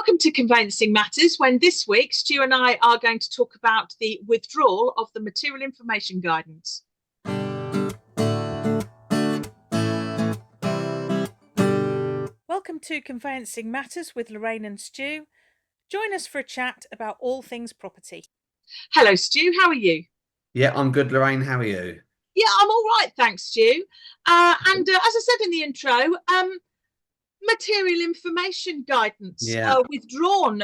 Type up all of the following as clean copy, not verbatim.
Welcome to Conveyancing Matters, when this week Stu and I are going to talk about the withdrawal of the Material Information Guidance. Welcome to Conveyancing Matters with Lorraine and Stu. Join us for a chat about all things property. Hello Stu, how are you? Yeah, I'm good, Lorraine. How are you? Yeah, I'm all right, thanks Stu. As I said in the intro, Material Information Guidance withdrawn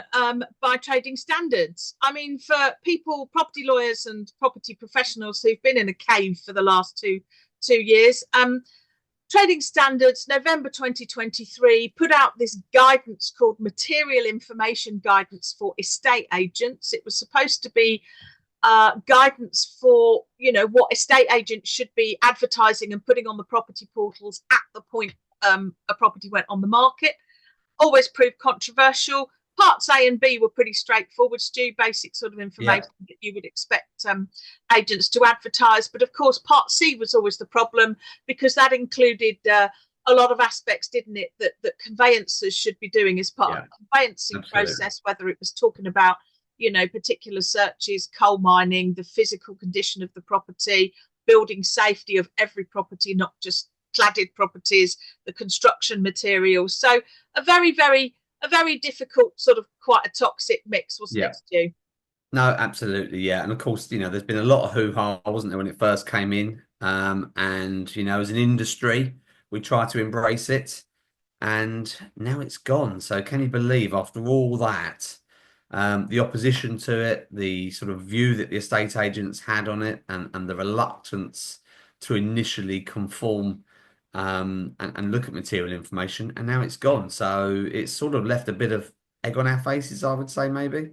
by trading standards. I mean, for people, property lawyers and property professionals who've been in a cave for the last two years, trading standards November 2023 put out this guidance called Material Information Guidance for estate agents. It was supposed to be guidance for, what estate agents should be advertising and putting on the property portals at the point a property went on the market. Always proved controversial. Parts A and B were pretty straightforward, Stu, basic sort of information that you would expect agents to advertise. But of course, Part C was always the problem, because that included a lot of aspects, didn't it, that conveyancers should be doing as part of the conveyancing process, whether it was talking about, particular searches, coal mining, the physical condition of the property, building safety of every property, not just cladded properties, the construction materials. So a very difficult, sort of quite a toxic mix, wasn't it, Stu? No, absolutely, yeah. And of course, there's been a lot of hoo-ha, wasn't there, when it first came in? And as an industry, we try to embrace it, and now it's gone. So can you believe, after all that, the opposition to it, the sort of view that the estate agents had on it, and the reluctance to initially conform and look at material information, and now it's gone. So it's sort of left a bit of egg on our faces, I would say, maybe.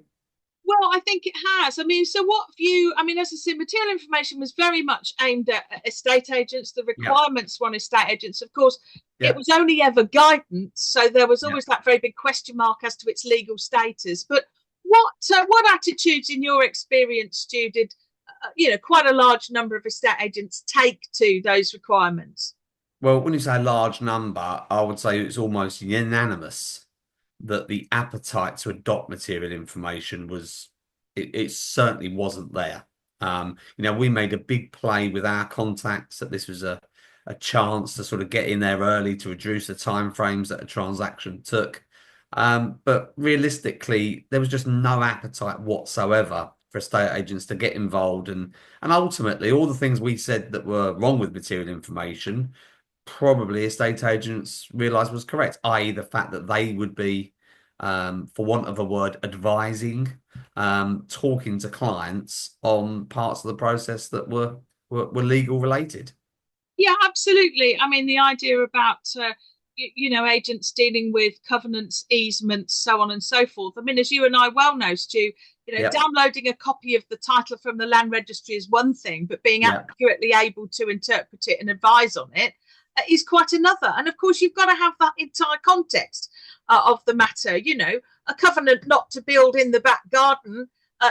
Well, I think it has. I mean, so what view? I mean, as I said, material information was very much aimed at estate agents. The requirements were on estate agents. Of course, it was only ever guidance, so there was always that very big question mark as to its legal status. But what attitudes, in your experience, Stu, did quite a large number of estate agents take to those requirements? Well, when you say a large number, I would say it's almost unanimous that the appetite to adopt material information was, it certainly wasn't there. We made a big play with our contacts that this was a chance to sort of get in there early to reduce the timeframes that a transaction took. But realistically, there was just no appetite whatsoever for estate agents to get involved. And ultimately, all the things we said that were wrong with material information, probably estate agents realised was correct, i.e. the fact that they would be, for want of a word, advising, talking to clients on parts of the process that were legal related. Yeah, absolutely. I mean, the idea about agents dealing with covenants, easements, so on and so forth. I mean, as you and I well know, Stu, downloading a copy of the title from the land registry is one thing, but being accurately able to interpret it and advise on it is quite another. And of course, you've got to have that entire context of the matter. A covenant not to build in the back garden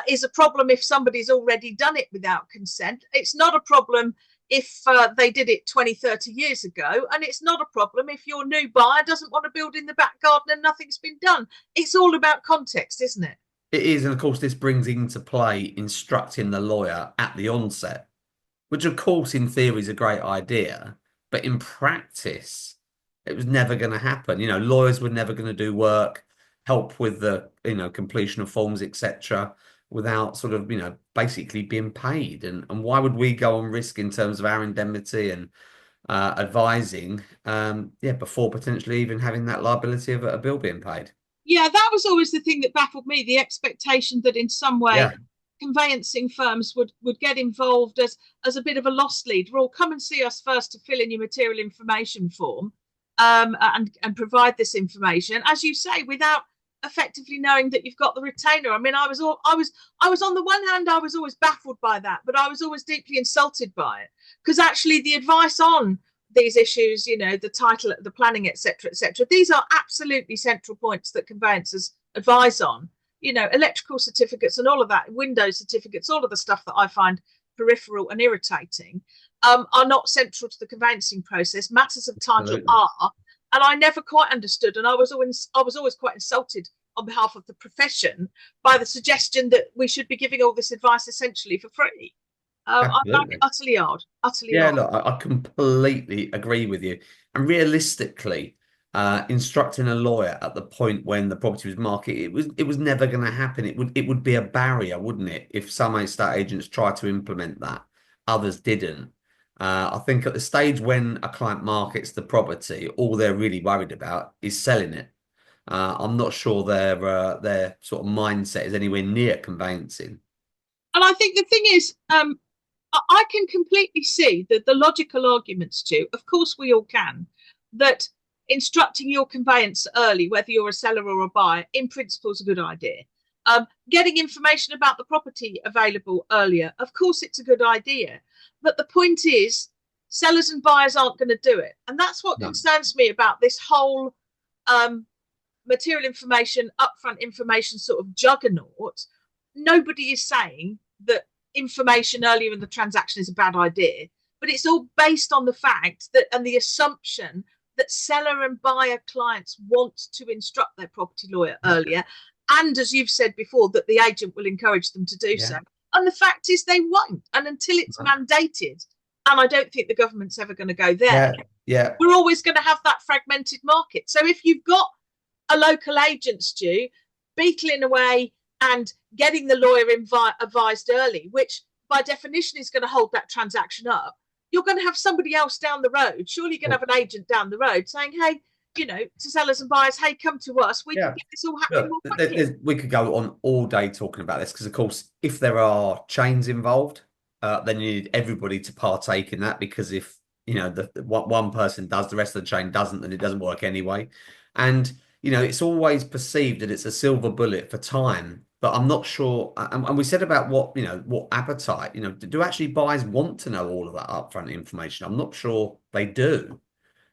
is a problem if somebody's already done it without consent. It's not a problem if they did it 20, 30 years ago. And it's not a problem if your new buyer doesn't want to build in the back garden and nothing's been done. It's all about context, isn't it? It is. And of course, this brings into play instructing the lawyer at the onset, which of course, in theory, is a great idea. But in practice, it was never going to happen. Lawyers were never going to do work, help with the, completion of forms, etc., without sort of, basically being paid. And why would we go on risk in terms of our indemnity and advising, before potentially even having that liability of a bill being paid? Yeah, that was always the thing that baffled me, the expectation that in some way conveyancing firms would get involved as a bit of a lost lead. Well, come and see us first to fill in your material information form and provide this information, as you say, without effectively knowing that you've got the retainer. I mean, I was on the one hand, I was always baffled by that, but I was always deeply insulted by it, because actually the advice on these issues, the title, the planning, etc., these are absolutely central points that conveyancers advise on. Electrical certificates and all of that, window certificates, all of the stuff that I find peripheral and irritating, are not central to the conveyancing process. Matters of title are, and I never quite understood, and I was always quite insulted on behalf of the profession by the suggestion that we should be giving all this advice essentially for free. I find it utterly odd. Utterly odd. Look, I completely agree with you. And realistically, instructing a lawyer at the point when the property was marketed, it was never going to happen. It would be a barrier, wouldn't it? If some estate agents tried to implement that, others didn't. I think at the stage when a client markets the property, all they're really worried about is selling it. I'm not sure their sort of mindset is anywhere near conveyancing. And I think the thing is, I can completely see the logical arguments, Stu. Of course, we all can. That instructing your conveyance early, whether you're a seller or a buyer, in principle is a good idea. Getting information about the property available earlier, of course, it's a good idea. But the point is, sellers and buyers aren't going to do it. And that's what concerns me about this whole material information, upfront information sort of juggernaut. Nobody is saying that information earlier in the transaction is a bad idea, but it's all based on the fact that and the assumption that seller and buyer clients want to instruct their property lawyer earlier, and as you've said before, that the agent will encourage them to do so. And the fact is they won't, and until it's mandated, and I don't think the government's ever going to go there, we're always going to have that fragmented market. So if you've got a local agent, Stu, beetling away and getting the lawyer advised early, which by definition is going to hold that transaction up, you're going to have somebody else down the road. Surely you're going to have an agent down the road saying, hey, to sellers and buyers, hey, come to us. We can get this all happening more quickly. We could go on all day talking about this because, of course, if there are chains involved, then you need everybody to partake in that, because if, one person does, the rest of the chain doesn't, then it doesn't work anyway. And, it's always perceived that it's a silver bullet for time. But I'm not sure, and we said about what appetite, do actually buyers want to know all of that upfront information? I'm not sure they do.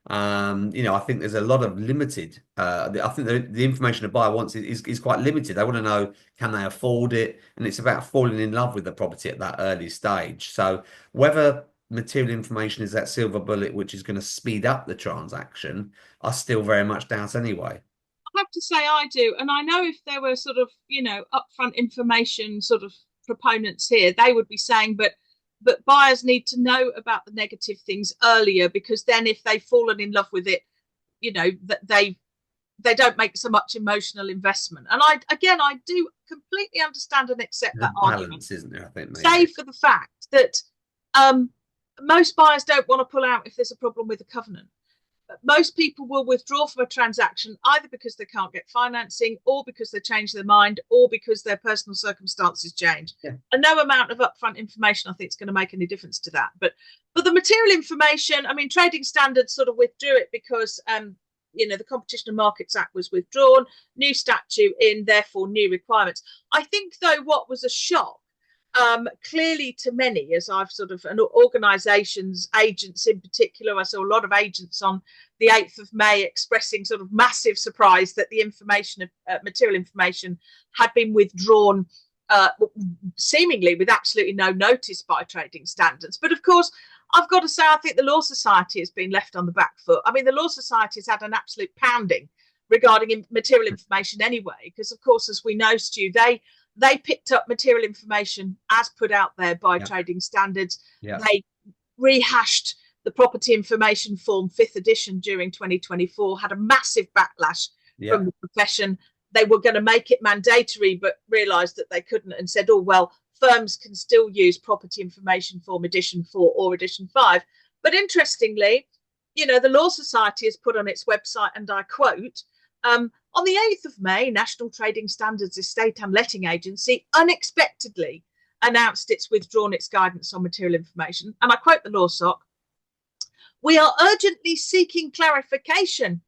I think there's a lot of limited, I think the information a buyer wants is quite limited. They want to know, can they afford it? And it's about falling in love with the property at that early stage. So whether material information is that silver bullet, which is going to speed up the transaction, I still very much doubt anyway. I have to say I do. And I know if there were sort of, upfront information sort of proponents here, they would be saying, but buyers need to know about the negative things earlier, because then if they've fallen in love with it, that they don't make so much emotional investment. And I do completely understand and accept that argument, isn't there? I think save for the fact that most buyers don't want to pull out if there's a problem with a covenant. Most people will withdraw from a transaction either because they can't get financing, or because they change their mind, or because their personal circumstances change. And no amount of upfront information, I think, is going to make any difference to that. But the material information, I mean, trading standards sort of withdrew it because the Competition and Markets Act was withdrawn, new statute in, therefore new requirements. I think, though, what was a shock, clearly to many, as I've sort of, and organisations, agents in particular, I saw a lot of agents on the 8th of May expressing sort of massive surprise that the information, material information, had been withdrawn, seemingly with absolutely no notice by trading standards. But of course, I've got to say, I think the Law Society has been left on the back foot. I mean, the Law Society has had an absolute pounding regarding material information anyway, because of course, as we know, Stu, they picked up material information as put out there by trading standards. They rehashed the property information form 5th edition during 2024, had a massive backlash from the profession. They were going to make it mandatory, but realised that they couldn't and said, oh, well, firms can still use property information form edition 4 or edition 5. But interestingly, the Law Society has put on its website, and I quote, on the 8th of May, National Trading Standards Estate and Letting Agency unexpectedly announced it's withdrawn its guidance on material information. And I quote the Law Soc, "We are urgently seeking clarification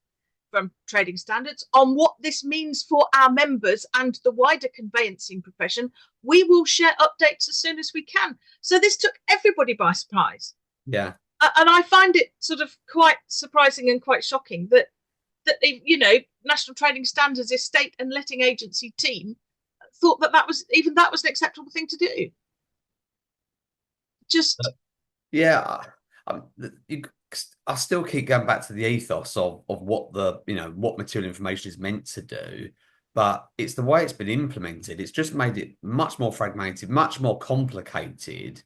from trading standards on what this means for our members and the wider conveyancing profession. We will share updates as soon as we can." So this took everybody by surprise. Yeah. And I find it sort of quite surprising and quite shocking that National Trading Standards Estate and Letting Agency team thought that was an acceptable thing to do. Just I still keep going back to the ethos of what what material information is meant to do. but it's the way it's been implemented. It's just made it much more fragmented, much more complicated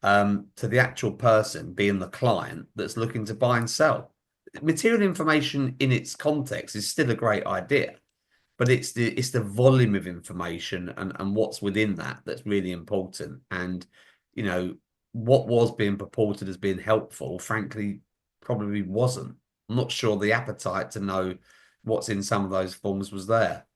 to the actual person being the client that's looking to buy and sell. Material information in its context is still a great idea, but it's the volume of information and what's within that that's really important. And what was being purported as being helpful, frankly, probably wasn't. I'm not sure the appetite to know what's in some of those forms was there.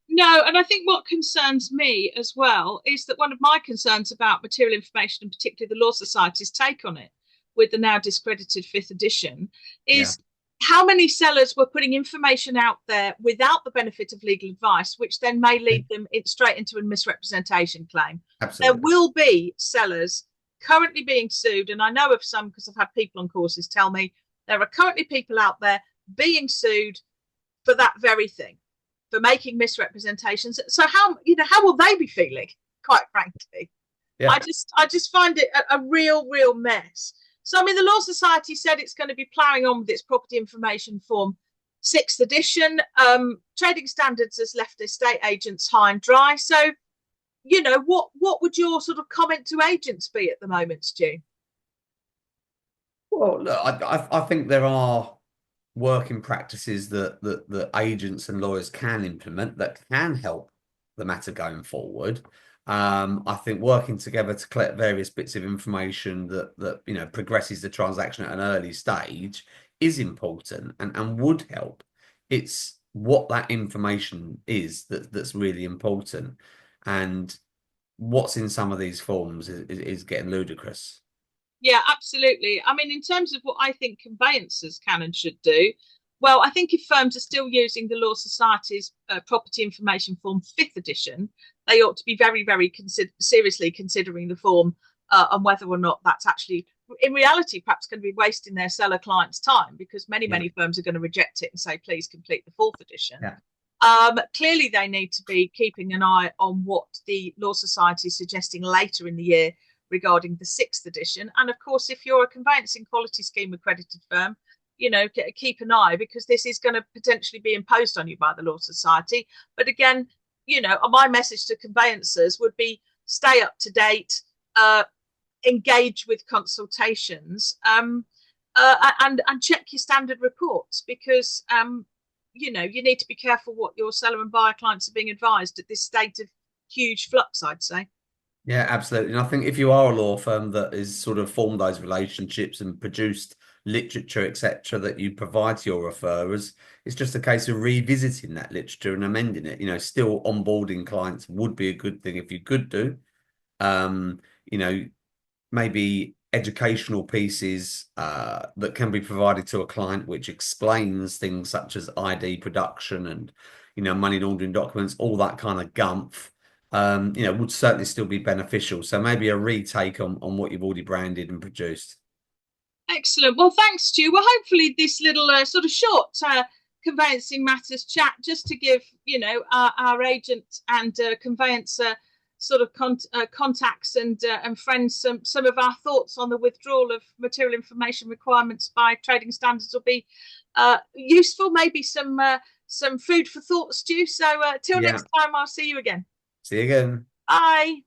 No, and I think what concerns me as well is that one of my concerns about material information, and particularly the Law Society's take on it with the now discredited 5th edition, is how many sellers were putting information out there without the benefit of legal advice, which then may lead them straight into a misrepresentation claim. Absolutely. There will be sellers currently being sued, and I know of some because I've had people on courses tell me there are currently people out there being sued for that very thing, for making misrepresentations. So how will they be feeling, quite frankly? Yeah. I just find it a real mess. So I mean, the Law Society said it's going to be ploughing on with its property information form 6th edition. Trading Standards has left estate agents high and dry. So what would your sort of comment to agents be at the moment, Stu? Well, look, I think there are working practices that agents and lawyers can implement that can help the matter going forward. I think working together to collect various bits of information that progresses the transaction at an early stage is important and would help. It's what that information is that's really important, and what's in some of these forms is getting ludicrous. Yeah, absolutely. I mean, in terms of what I think conveyancers can and should do, well, I think if firms are still using the Law Society's property information form 5th edition, they ought to be very, very seriously considering the form and whether or not that's actually, in reality, perhaps going to be wasting their seller clients' time, because many firms are going to reject it and say, please complete the 4th edition. Yeah. Clearly, they need to be keeping an eye on what the Law Society is suggesting later in the year regarding the 6th edition. And of course, if you're a conveyancing quality scheme accredited firm, keep an eye, because this is going to potentially be imposed on you by the Law Society. But again, my message to conveyancers would be stay up to date, engage with consultations, and check your standard reports, because you need to be careful what your seller and buyer clients are being advised at this state of huge flux, I'd say. Yeah, absolutely. And I think if you are a law firm that is sort of formed those relationships and produced literature, etc., that you provide to your referrers, it's just a case of revisiting that literature and amending it. Still onboarding clients would be a good thing if you could do. Maybe educational pieces that can be provided to a client, which explains things such as ID production and, money laundering documents, all that kind of gumph. Would certainly still be beneficial. So maybe a retake on what you've already branded and produced. Excellent. Well, thanks, Stu. Well, hopefully this little sort of short Conveyancing Matters chat, just to give, our agent and conveyancer sort of contacts and friends some of our thoughts on the withdrawal of material information requirements by Trading Standards will be useful. Maybe some food for thought, Stu. So till next time, I'll see you again. See you again. Bye.